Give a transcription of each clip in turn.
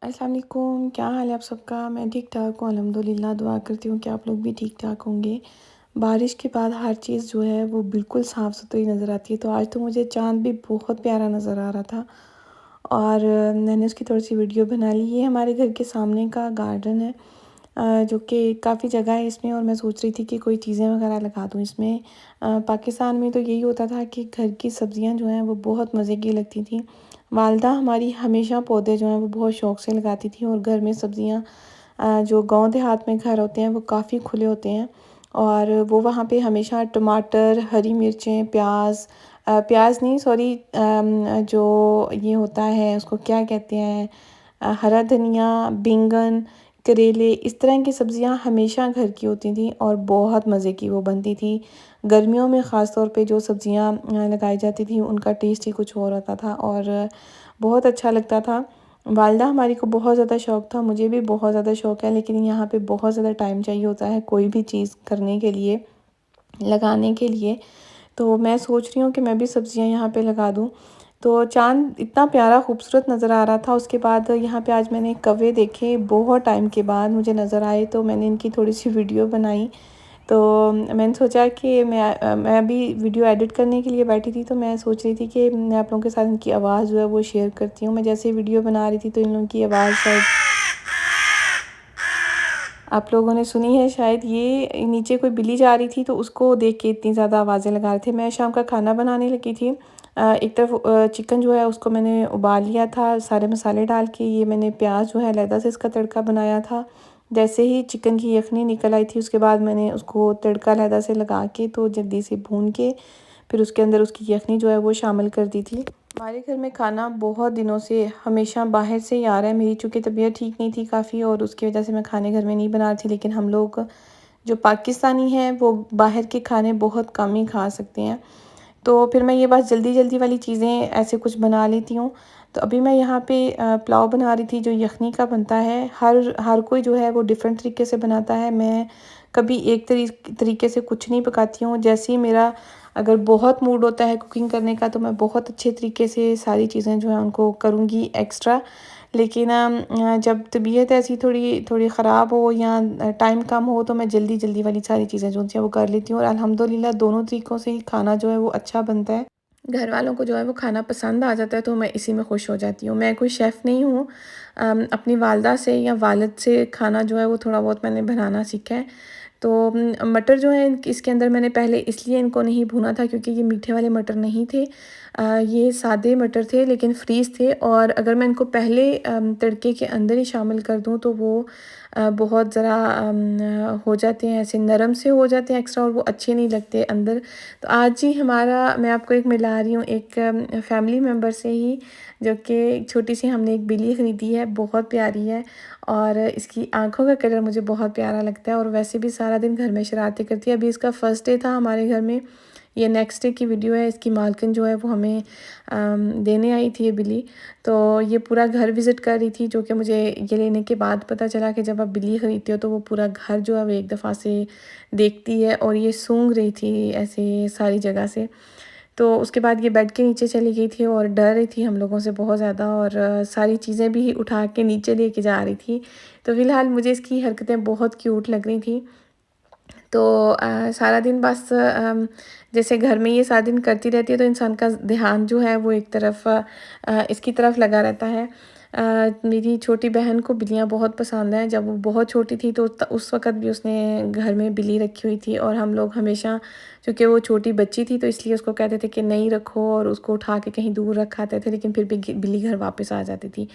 अस्सलाम वालेकुम, क्या हाल है आप सबका। मैं ठीक ठाक हूँ अल्हम्दुलिल्लाह। दुआ करती हूँ कि आप लोग भी ठीक ठाक होंगे। बारिश के बाद हर चीज़ जो है वो बिल्कुल साफ़ सुथरी नज़र आती है। तो आज तो मुझे चाँद भी बहुत प्यारा नज़र आ रहा था और मैंने उसकी थोड़ी सी वीडियो बना ली। ये हमारे घर के सामने का गार्डन है, जो कि काफ़ी जगह है इसमें, और मैं सोच रही थी कि कोई चीज़ें वगैरह लगा दूँ इसमें। पाकिस्तान में तो यही होता था कि घर की सब्ज़ियाँ जो हैं वो बहुत मज़े की लगती थी। वालदा हमारी हमेशा पौधे जो हैं वो बहुत शौक़ से लगाती थी, और घर में सब्ज़ियाँ जो गाँव देहात में घर होते हैं वो काफ़ी खुले होते हैं, और वो वहाँ पे हमेशा टमाटर, हरी मिर्चें, प्याज, प्याज नहीं सॉरी, जो ये होता है उसको क्या कहते हैं, हरा धनिया, बैंगन, करेले, इस तरह की सब्ज़ियाँ हमेशा घर की होती थी और बहुत मज़े की वो बनती थी। गर्मियों में ख़ास तौर पे जो सब्ज़ियाँ लगाई जाती थी उनका टेस्ट ही कुछ और होता था और बहुत अच्छा लगता था। वालदा हमारी को बहुत ज़्यादा शौक़ था, मुझे भी बहुत ज़्यादा शौक़ है, लेकिन यहाँ पे बहुत ज़्यादा टाइम चाहिए होता है कोई भी चीज़ करने के लिए, लगाने के लिए। तो मैं सोच रही हूँ कि मैं भी सब्ज़ियाँ यहाँ पे लगा दूँ। तो चाँद इतना प्यारा खूबसूरत नज़र आ रहा था। उसके बाद यहाँ पे आज मैंने कौवे देखे, बहुत टाइम के बाद मुझे नज़र आए, तो मैंने इनकी थोड़ी-सी वीडियो बनाई। तो मैंने सोचा कि मैं अभी वीडियो एडिट करने के लिए बैठी थी, तो मैं सोच रही थी कि मैं आप लोगों के साथ इनकी आवाज़ जो है वो शेयर करती हूँ। मैं जैसे ही वीडियो बना रही थी तो इन लोगों की आवाज़ शायद आप लोगों ने सुनी है शायद। ये नीचे कोई बिल्ली जा रही थी तो उसको देख के इतनी ज़्यादा आवाज़ें लगा रहे थे। मैं शाम का खाना बनाने लगी थी। एक तरफ चिकन जो है उसको मैंने उबाल लिया था सारे मसाले डाल के। ये मैंने प्याज जो है अलहदा से इसका तड़का बनाया था। जैसे ही चिकन की यखनी निकल आई थी उसके बाद मैंने उसको तड़का अलहदा से लगा के तो जल्दी से भून के फिर उसके अंदर उसकी यखनी जो है वो शामिल कर दी थी। हमारे घर में खाना बहुत दिनों से हमेशा बाहर से ही आ रहा है। मेरी चूँकि तबीयत ठीक नहीं थी काफ़ी, और उसकी वजह से मैं खाने घर में नहीं बना रही थी, लेकिन हम लोग जो पाकिस्तानी हैं वो बाहर के खाने बहुत कम ही खा सकते हैं। तो फिर मैं ये बस जल्दी-जल्दी वाली चीज़ें ऐसे कुछ बना लेती हूँ। तो अभी मैं यहाँ पे पुलाव बना रही थी जो यखनी का बनता है। हर हर कोई जो है वो डिफ़रेंट तरीके से बनाता है। मैं कभी एक तरीके से कुछ नहीं पकाती हूँ। जैसे ही मेरा अगर बहुत मूड होता है कुकिंग करने का तो मैं बहुत अच्छे तरीके से सारी चीज़ें जो हैं उनको करूँगी एक्स्ट्रा। लेकिन जब तबीयत ऐसी थोड़ी थोड़ी ख़राब हो या टाइम कम हो तो मैं जल्दी-जल्दी वाली सारी चीज़ें जो होती हैं वो कर लेती हूँ, और अल्हम्दुलिल्लाह दोनों तरीक़ों से ही खाना जो है वो अच्छा बनता है। घर वालों को जो है वो खाना पसंद आ जाता है, तो मैं इसी में खुश हो जाती हूँ। मैं कोई शेफ़ नहीं हूँ। अपनी वालदा से या वालिद से खाना जो है वो थोड़ा बहुत मैंने बनाना सीखा है। तो मटर जो है इसके अंदर मैंने पहले इसलिए इनको नहीं भुना था क्योंकि ये मीठे वाले मटर नहीं थे। ये सादे मटर थे लेकिन फ्रीज़ थे, और अगर मैं इनको पहले तड़के के अंदर ही शामिल कर दूँ तो वो बहुत ज़रा हो जाते हैं, ऐसे नरम से हो जाते हैं एक्स्ट्रा, और वो अच्छे नहीं लगते अंदर। तो आज ही हमारा मैं आपको एक मिला रही हूँ एक फैमिली मेम्बर से ही, जो कि छोटी सी हमने एक बिल्ली ख़रीदी है, बहुत प्यारी है, और इसकी आँखों का कलर मुझे बहुत प्यारा लगता है, और वैसे भी सारा दिन घर में शरारतें करती है। अभी इसका फर्स्ट डे था हमारे घर में। ये नेक्स्ट डे की वीडियो है। इसकी मालकिन जो है वो हमें देने आई थी ये बिल्ली। तो ये पूरा घर विज़िट कर रही थी, जो कि मुझे ये लेने के बाद पता चला कि जब आप बिल्ली ख़रीदते हो तो वो पूरा घर जो है वो एक दफ़ा से देखती है, और ये सूंघ रही थी ऐसे सारी जगह से। तो उसके बाद ये बेड के नीचे चली गई थी और डर रही थी हम लोगों से बहुत ज़्यादा, और सारी चीज़ें भी उठा के नीचे लेके जा रही थी। तो फ़िलहाल मुझे इसकी हरकतें बहुत क्यूट लग रही थी। तो सारा दिन बस जैसे घर में ये सारा दिन करती रहती है तो इंसान का ध्यान जो है वो एक तरफ इसकी तरफ लगा रहता है। मेरी छोटी बहन को बिल्लियाँ बहुत पसंद हैं। जब वो बहुत छोटी थी तो उस वक़्त भी उसने घर में बिल्ली रखी हुई थी, और हम लोग हमेशा, चूँकि वो छोटी बच्ची थी तो इसलिए उसको कहते थे कि नहीं रखो, और उसको उठा के कहीं दूर रखाते थे, लेकिन फिर भी बिल्ली घर वापस आ जाती थी।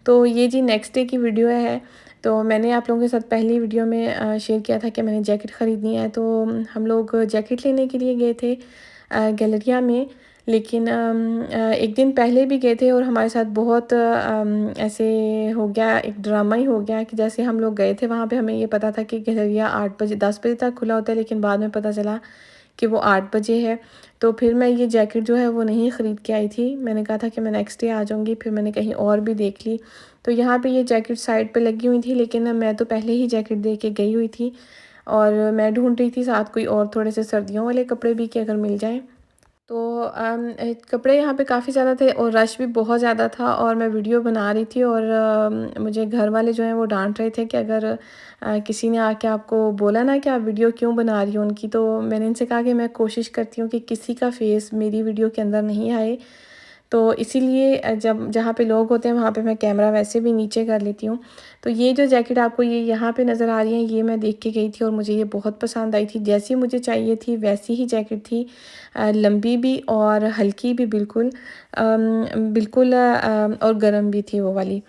तो ये जी नेक्स्ट डे की वीडियो है। तो मैंने आप लोगों के साथ पहली वीडियो में शेयर किया था कि मैंने जैकेट ख़रीदनी है, तो हम लोग जैकेट लेने के लिए गए थे गैलरिया में। लेकिन एक दिन पहले भी गए थे और हमारे साथ बहुत ऐसे हो गया, एक ड्रामा ही हो गया कि जैसे हम लोग गए थे वहाँ पे हमें ये पता था कि गैलरिया 8 बजे 10 बजे तक खुला होता है, लेकिन बाद में पता चला कि वो 8 बजे है। तो फिर मैं ये जैकेट जो है वो नहीं ख़रीद के आई थी। मैंने कहा था कि मैं नेक्स्ट डे आ जाऊँगी, फिर मैंने कहीं और भी देख ली। तो यहाँ पे ये जैकेट साइड पे लगी हुई थी, लेकिन मैं तो पहले ही जैकेट दे के गई हुई थी, और मैं ढूँढ रही थी साथ कोई और थोड़े से सर्दियों वाले कपड़े भी कि अगर मिल जाएँ। तो कपड़े यहाँ पे काफ़ी ज़्यादा थे और रश भी बहुत ज़्यादा था और मैं वीडियो बना रही थी और मुझे घर वाले जो हैं वो डांट रहे थे कि अगर किसी ने आके आपको बोला ना कि आप वीडियो क्यों बना रही हो उनकी, तो मैंने इनसे कहा कि मैं कोशिश करती हूँ कि किसी का फेस मेरी वीडियो के अंदर नहीं आए। तो इसीलिए जब जहाँ पे लोग होते हैं वहाँ पे मैं कैमरा वैसे भी नीचे कर लेती हूँ। तो ये जो जैकेट आपको ये यहाँ पे नज़र आ रही है, ये मैं देख के गई थी और मुझे ये बहुत पसंद आई थी। जैसी मुझे चाहिए थी वैसी ही जैकेट थी, लंबी भी और हल्की भी बिल्कुल, बिल्कुल और गर्म भी थी वो वाली।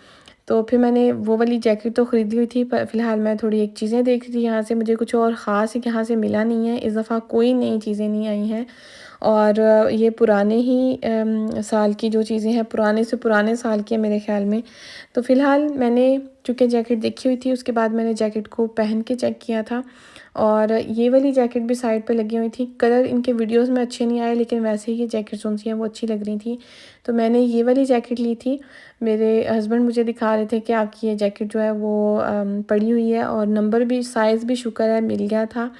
तो फिर मैंने वो वाली जैकेट तो ख़रीदी हुई थी, पर फ़िलहाल मैं थोड़ी एक चीज़ें देख रही थी यहाँ से, मुझे कुछ और ख़ास यहाँ से मिला नहीं है। इस दफ़ा कोई नई चीज़ें नहीं आई हैं और ये पुराने ही साल की जो चीज़ें हैं, पुराने से पुराने साल की है मेरे ख़्याल में। तो फ़िलहाल मैंने चूँकि जैकेट देखी हुई थी, उसके बाद मैंने जैकेट को पहन के चेक किया था और ये वाली जैकेट भी साइड पे लगी हुई थी। कलर इनके वीडियोज़ में अच्छे नहीं आए, लेकिन वैसे ही ये जैकेट जो थी वो अच्छी लग रही थी। तो मैंने ये वाली जैकेट ली थी। मेरे हस्बैंड मुझे दिखा रहे थे कि आपकी ये जैकेट जो है वो पड़ी हुई है और नंबर भी, साइज़ भी शुक्र है मिल गया था।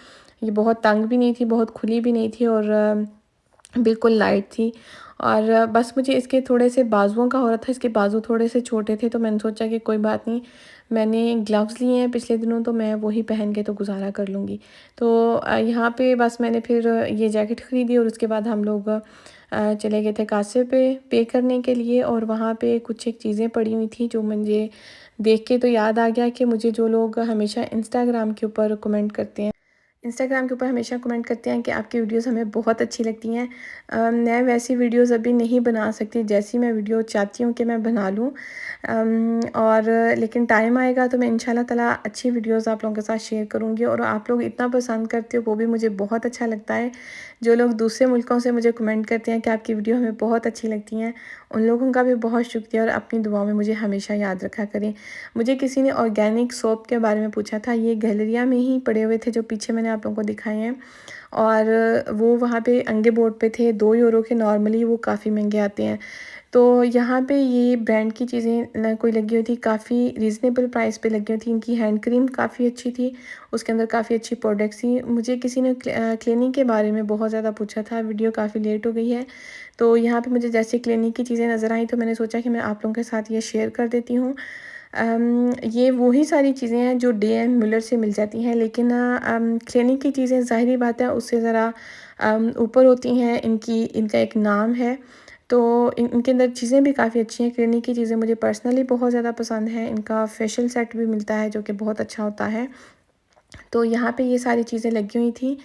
ये बहुत तंग भी नहीं थी, बहुत खुली भी नहीं थी और बिल्कुल लाइट थी। और बस मुझे इसके थोड़े से बाजुओं का हो रहा था, इसके बाजू थोड़े से छोटे थे, तो मैंने सोचा कि कोई बात नहीं, मैंने ग्लव्स लिए हैं पिछले दिनों, तो मैं वही पहन के तो गुजारा कर लूँगी। तो यहाँ पे बस मैंने फिर ये जैकेट ख़रीदी और उसके बाद हम लोग चले गए थे कासे पे करने के लिए और वहाँ पे कुछ एक चीज़ें पड़ी हुई थी जो मुझे देख के तो याद आ गया कि मुझे जो लोग हमेशा इंस्टाग्राम के ऊपर हमेशा कमेंट करते हैं कि आपकी वीडियोस हमें बहुत अच्छी लगती हैं। मैं वैसी वीडियोस अभी नहीं बना सकती जैसी मैं वीडियो चाहती हूँ कि मैं बना लूँ। और लेकिन टाइम आएगा तो मैं इंशाल्लाह ताला अच्छी वीडियोस आप लोगों के साथ शेयर करूँगी और आप लोग इतना पसंद करते हो वो भी मुझे बहुत अच्छा लगता है। जो लोग दूसरे मुल्कों से मुझे कमेंट करते हैं कि आपकी वीडियो हमें बहुत अच्छी लगती हैं, उन लोगों का भी बहुत शुक्रिया और अपनी दुआओं में मुझे हमेशा याद रखा करें। मुझे किसी ने ऑर्गेनिक सोप के बारे में पूछा था, ये गैलरिया में ही पड़े हुए थे जो पीछे मैंने आप लोगों को दिखाए हैं और वो वहाँ पे अंगे बोर्ड पे थे, 2 यूरो के, नॉर्मली वो काफ़ी महंगे आते हैं। तो यहाँ पे ये ब्रांड की चीज़ें ना कोई लगी हुई थी, काफ़ी रीज़नेबल प्राइस पे लगी हुई थी। इनकी हैंड क्रीम काफ़ी अच्छी थी, उसके अंदर काफ़ी अच्छी प्रोडक्ट्स थी। मुझे किसी ने क्लिनिक के बारे में बहुत ज़्यादा पूछा था, वीडियो काफ़ी लेट हो गई है। तो यहाँ पे मुझे जैसे क्लिनिक की चीज़ें नज़र आई तो मैंने सोचा कि मैं आप लोगों के साथ ये शेयर कर देती हूँ। ये वही सारी चीज़ें हैं जो DM मिलर से मिल जाती हैं, लेकिन क्लिनिक की चीज़ें ज़ाहिर-सी बात है उससे ज़रा ऊपर होती हैं। इनका एक नाम है, तो इनके अंदर चीज़ें भी काफ़ी अच्छी हैं। क्लिनिक की चीज़ें मुझे पर्सनली बहुत ज़्यादा पसंद हैं। इनका फेशियल सेट भी मिलता है जो कि बहुत अच्छा होता है। तो यहाँ पे ये सारी चीज़ें लगी हुई थी।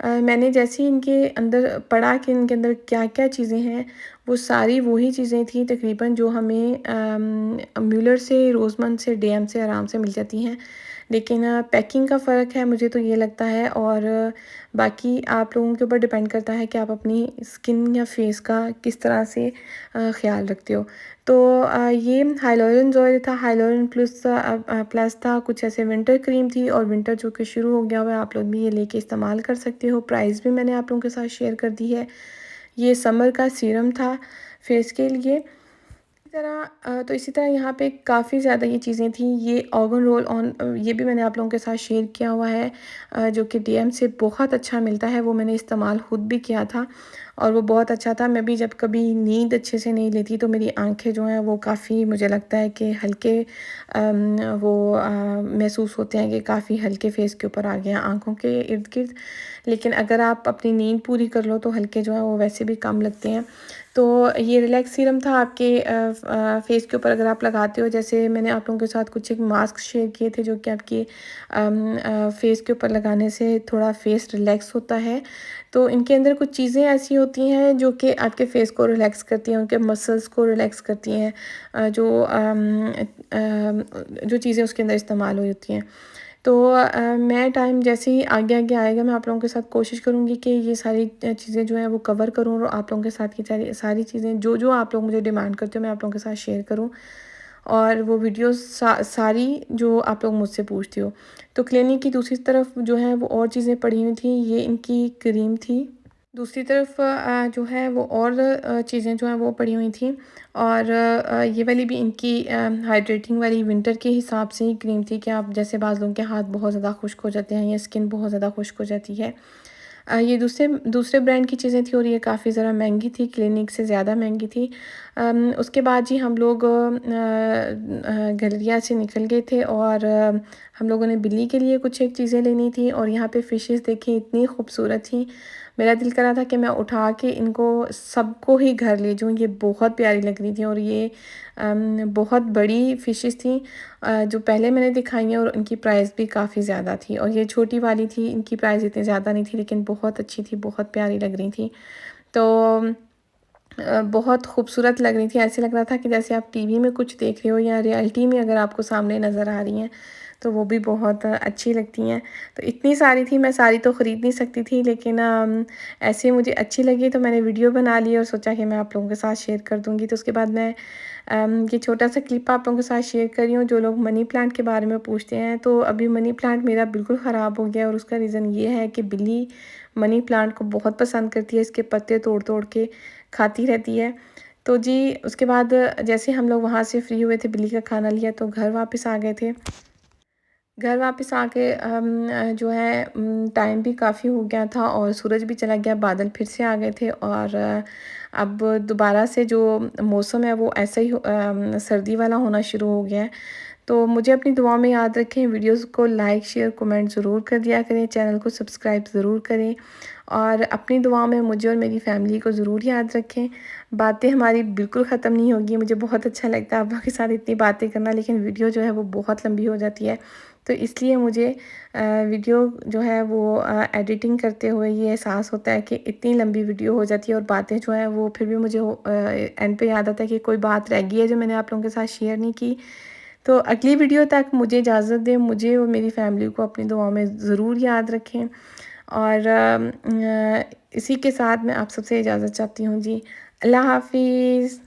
मैंने जैसे ही इनके अंदर पढ़ा कि इनके अंदर क्या-क्या चीज़ें हैं, वो सारी वही चीज़ें थी तकरीबन जो हमें म्यूलर से, रोज़मंद से, DM से आराम से मिल जाती हैं। लेकिन पैकिंग का फ़र्क है मुझे तो ये लगता है और बाकी आप लोगों के ऊपर डिपेंड करता है कि आप अपनी स्किन या फेस का किस तरह से ख़्याल रखते हो। तो ये हाइलुरोनिक ऑयल था, हाइलुरोनिक प्लस था, कुछ ऐसे विंटर क्रीम थी और विंटर जो कि शुरू हो गया हुआ है, आप लोग भी ये लेके इस्तेमाल कर सकते हो। प्राइस भी मैंने आप लोगों के साथ शेयर कर दी है। ये समर का सीरम था फेस के लिए। तो इसी तरह यहाँ पे काफ़ी ज़्यादा ये चीज़ें थी। ये ऑर्गन रोल ऑन, ये भी मैंने आप लोगों के साथ शेयर किया हुआ है, जो कि DM से बहुत अच्छा मिलता है। वो मैंने इस्तेमाल खुद भी किया था और वो बहुत अच्छा था। मैं भी जब कभी नींद अच्छे से नहीं लेती तो मेरी आँखें जो हैं वो काफ़ी, मुझे लगता है कि हल्के महसूस होते हैं कि काफ़ी हल्के फेस के ऊपर आ गए हैं आँखों के इर्द-गिर्द। लेकिन अगर आप अपनी नींद पूरी कर लो तो हल्के जो हैं वो वैसे भी कम लगते हैं। तो ये रिलैक्स सीरम था आपके फेस के ऊपर अगर आप लगाते हो। जैसे मैंने आप लोगों के साथ कुछ एक मास्क शेयर किए थे जो कि आपके फेस के ऊपर लगाने से थोड़ा फेस रिलैक्स होता है। तो इनके अंदर कुछ चीज़ें ऐसी होती हैं जो कि आपके फेस को रिलैक्स करती हैं, उनके मसल्स को रिलैक्स करती हैं। जो चीज़ें उसके अंदर इस्तेमाल हुई होती हैं। तो मैं टाइम जैसे ही आगे आगे आएगा मैं आप लोगों के साथ कोशिश करूँगी कि ये सारी चीज़ें जो हैं वो कवर करूँ और आप लोगों के साथ ये सारी सारी चीज़ें जो आप लोग मुझे डिमांड करते हो मैं आप लोगों के साथ शेयर करूँ और वो वीडियोस सारी जो आप लोग मुझसे पूछते हो। तो क्लिनिक की दूसरी तरफ जो है वो और चीज़ें पड़ी हुई थी, ये इनकी क्रीम थी। दूसरी तरफ जो है वो और चीज़ें जो हैं वो पड़ी हुई थी और ये वाली भी इनकी हाइड्रेटिंग वाली विंटर के हिसाब से ही क्रीम थी कि आप जैसे बाज़ लोगों के हाथ बहुत ज़्यादा खुश्क हो जाते हैं या स्किन बहुत ज़्यादा खुश्क हो जाती है, ये दूसरे दूसरे ब्रांड की चीज़ें थी और ये काफ़ी ज़रा महंगी थी, क्लिनिक से ज़्यादा महंगी थी। उसके बाद जी हम लोग गलिया से निकल गए थे और हम लोगों ने बिल्ली के लिए कुछ एक चीज़ें लेनी थी और यहाँ पे फ़िशेस देखी इतनी खूबसूरत थी। मेरा दिल कर रहा था कि मैं उठा के इनको सबको ही घर ले जाऊँ, ये बहुत प्यारी लग रही थी और ये बहुत बड़ी फ़िशेस थी जो पहले मैंने दिखाई हैं और उनकी प्राइस भी काफ़ी ज़्यादा थी और ये छोटी वाली थी, इनकी प्राइस इतनी ज़्यादा नहीं थी लेकिन बहुत अच्छी थी, बहुत प्यारी लग रही थी। तो बहुत खूबसूरत लग रही थी, ऐसे लग रहा था कि जैसे आप टीवी में कुछ देख रहे हो या रियलिटी में अगर आपको सामने नज़र आ रही हैं, तो वो भी बहुत अच्छी लगती हैं। तो इतनी सारी थी, मैं सारी तो ख़रीद नहीं सकती थी लेकिन ऐसे मुझे अच्छी लगी तो मैंने वीडियो बना ली और सोचा कि मैं आप लोगों के साथ शेयर कर दूँगी। तो उसके बाद मैं ये छोटा-सा क्लिप आप लोगों के साथ शेयर कर रही हूँ। जो लोग मनी प्लांट के बारे में पूछते हैं, तो अभी मनी प्लांट मेरा बिल्कुल ख़राब हो गया और उसका रीज़न ये है कि बिल्ली मनी प्लांट को बहुत पसंद करती है, इसके पत्ते तोड़-तोड़ के खाती रहती है। तो जी, उसके बाद जैसे हम लोग वहाँ से फ्री हुए थे, बिल्ली का खाना लिया तो घर वापस आ गए थे। घर वापस आके जो है टाइम भी काफ़ी हो गया था और सूरज भी चला गया, बादल फिर से आ गए थे और अब दोबारा से जो मौसम है वो ऐसा ही सर्दी वाला होना शुरू हो गया है। तो मुझे अपनी दुआ में याद रखें, वीडियोस को लाइक, शेयर, कमेंट ज़रूर कर दिया करें, चैनल को सब्सक्राइब ज़रूर करें और अपनी दुआ में मुझे और मेरी फैमिली को ज़रूर याद रखें। बातें हमारी बिल्कुल ख़त्म नहीं होगी, मुझे बहुत अच्छा लगता है आप लोगों के साथ इतनी बातें करना, लेकिन वीडियो जो है वो बहुत लंबी हो जाती है। तो इसलिए मुझे वीडियो जो है वो एडिटिंग करते हुए ये एहसास होता है कि इतनी लंबी वीडियो हो जाती है और बातें जो हैं वो फिर भी मुझे एंड पे याद आता है कि कोई बात रह गई है जो मैंने आप लोगों के साथ शेयर नहीं की। तो अगली वीडियो तक मुझे इजाज़त दें, मुझे और मेरी फैमिली को अपनी दुआओं में ज़रूर याद रखें और इसी के साथ मैं आप सबसे इजाज़त चाहती हूँ जी। अल्लाह हाफ़िज़।